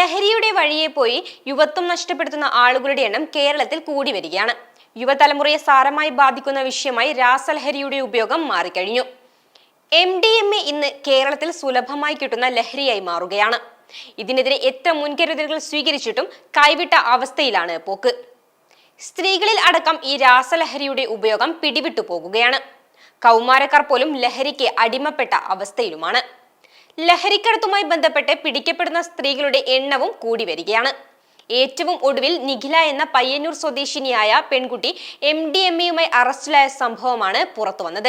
ലഹരിയുടെ വഴിയെ പോയി യുവത്വം നഷ്ടപ്പെടുത്തുന്ന ആളുകളുടെ എണ്ണം കേരളത്തിൽ കൂടി വരികയാണ്. യുവതലമുറയെ സാരമായി ബാധിക്കുന്ന വിഷയമായി രാസലഹരിയുടെ ഉപയോഗം മാറിക്കഴിഞ്ഞു. MDMA ഇന്ന് കേരളത്തിൽ സുലഭമായി കിട്ടുന്ന ലഹരിയായി മാറുകയാണ്. ഇതിനെതിരെ എത്ര മുൻകരുതലുകൾ സ്വീകരിച്ചിട്ടും കൈവിട്ട അവസ്ഥയിലാണ് പോക്ക്. സ്ത്രീകളിൽ അടക്കം ഈ രാസലഹരിയുടെ ഉപയോഗം പിടിവിട്ടു പോകുകയാണ്. കൗമാരക്കാർ പോലും ലഹരിക്ക് അടിമപ്പെട്ട അവസ്ഥയിലുമാണ്. ലഹരിക്കടത്തുമായി ബന്ധപ്പെട്ട് പിടിക്കപ്പെടുന്ന സ്ത്രീകളുടെ എണ്ണവും കൂടി വരികയാണ്. ഏറ്റവും ഒടുവിൽ നിഖില എന്ന പയ്യന്നൂർ സ്വദേശിനിയായ പെൺകുട്ടി MDMAയുമായി അറസ്റ്റിലായ സംഭവമാണ് പുറത്തു വന്നത്.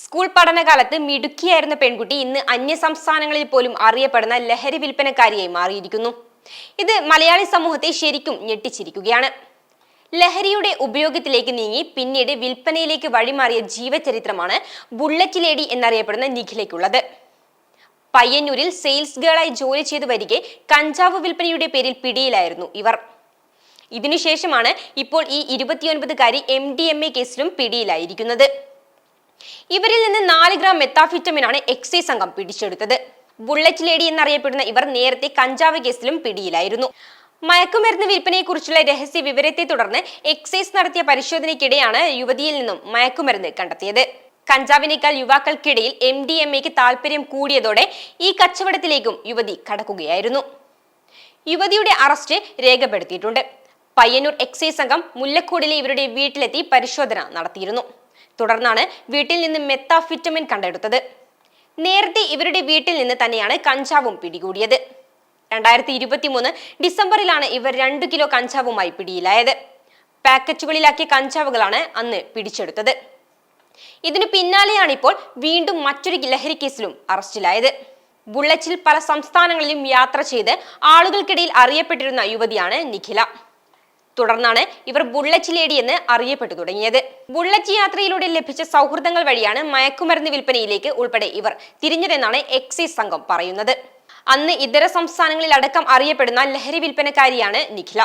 സ്കൂൾ പഠനകാലത്ത് മിടുക്കിയായിരുന്ന പെൺകുട്ടി ഇന്ന് അന്യ സംസ്ഥാനങ്ങളിൽ പോലും അറിയപ്പെടുന്ന ലഹരി വിൽപ്പനക്കാരിയായി മാറിയിരിക്കുന്നു. ഇത് മലയാളി സമൂഹത്തെ ശരിക്കും ഞെട്ടിച്ചിരിക്കുകയാണ്. ലഹരിയുടെ ഉപയോഗത്തിലേക്ക് നീങ്ങി പിന്നീട് വിൽപ്പനയിലേക്ക് വഴിമാറിയ ജീവചരിത്രമാണ് ബുള്ളറ്റ് ലേഡി എന്നറിയപ്പെടുന്ന നിഖിലയ്ക്കുള്ളത്. പയ്യന്നൂരിൽ സെയിൽസ് ഗേളായി ജോലി ചെയ്തു വരികെ കഞ്ചാവ് വിൽപ്പനയുടെ പേരിൽ പിടിയിലായിരുന്നു ഇവർ. ഇതിനുശേഷമാണ് ഇപ്പോൾ ഈ 29കാരി MDMA കേസിലും പിടിയിലായിരിക്കുന്നത്. ഇവരിൽ നിന്ന് 4 ഗ്രാം മെത്താഫിറ്റമിനാണ് എക്സൈസ് സംഘം പിടിച്ചെടുത്തത്. ബുള്ളറ്റ് ലേഡി എന്നറിയപ്പെടുന്ന ഇവർ നേരത്തെ കഞ്ചാവ് കേസിലും പിടിയിലായിരുന്നു. മയക്കുമരുന്ന് വിൽപ്പനയെക്കുറിച്ചുള്ള രഹസ്യ വിവരത്തെ തുടർന്ന് എക്സൈസ് നടത്തിയ പരിശോധനയ്ക്കിടെയാണ് യുവതിയിൽ നിന്നും മയക്കുമരുന്ന് കണ്ടെത്തിയത്. കഞ്ചാവിനേക്കാൾ യുവാക്കൾക്കിടയിൽ MDMAക്ക് താല്പര്യം കൂടിയതോടെ ഈ കച്ചവടത്തിലേക്കും യുവതി കടക്കുകയായിരുന്നു. യുവതിയുടെ അറസ്റ്റ് രേഖപ്പെടുത്തിയിട്ടുണ്ട്. പയ്യന്നൂർ എക്സൈസ് സംഘം മുല്ലക്കോടിലെ ഇവരുടെ വീട്ടിലെത്തി പരിശോധന നടത്തിയിരുന്നു. തുടർന്നാണ് വീട്ടിൽ നിന്ന് മെത്താഫിറ്റമിൻ കണ്ടെടുത്തത്. നേരത്തെ ഇവരുടെ വീട്ടിൽ നിന്ന് തന്നെയാണ് കഞ്ചാവും പിടികൂടിയത്. 2023 ഡിസംബറിലാണ് ഇവർ 2 കിലോ കഞ്ചാവുമായി പിടിയിലായത്. പാക്കറ്റുകളിലാക്കിയ കഞ്ചാവുകളാണ് അന്ന് പിടിച്ചെടുത്തത്. ഇതിനു പിന്നാലെയാണ് ഇപ്പോൾ വീണ്ടും മറ്റൊരു ലഹരി കേസിലും അറസ്റ്റിലായത്. ബുള്ളറ്റിൽ പല സംസ്ഥാനങ്ങളിലും യാത്ര ചെയ്ത് ആളുകൾക്കിടയിൽ അറിയപ്പെട്ടിരുന്ന യുവതിയാണ് നിഖില. തുടർന്നാണ് ഇവർ ബുള്ളറ്റ് ലേഡി എന്ന് അറിയപ്പെട്ടു തുടങ്ങിയത്. ബുള്ളറ്റ് യാത്രയിലൂടെ ലഭിച്ച സൗഹൃദങ്ങൾ വഴിയാണ് മയക്കുമരുന്ന് വിൽപ്പനയിലേക്ക് ഉൾപ്പെടെ ഇവർ തിരിഞ്ഞതെന്നാണ് എക്സൈസ് സംഘം പറയുന്നത്. അന്ന് ഇതര സംസ്ഥാനങ്ങളിൽ അടക്കം അറിയപ്പെടുന്ന ലഹരി വിൽപ്പനക്കാരിയാണ് നിഖില.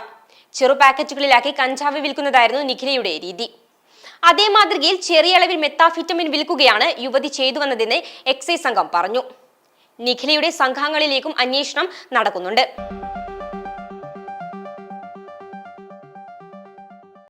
ചെറു പാക്കറ്റുകളിലാക്കി കഞ്ചാവ് വിൽക്കുന്നതായിരുന്നു നിഖിലയുടെ രീതി. അതേ മാതൃകയിൽ ചെറിയ അളവിൽ മെത്താഫിറ്റമിൻ വിൽക്കുകയാണ് യുവതി ചെയ്തു വന്നതെന്ന് എക്സൈസ് സംഘം പറഞ്ഞു. നിഖിലയുടെ സംഘങ്ങളിലേക്കും അന്വേഷണം നടക്കുന്നുണ്ട്.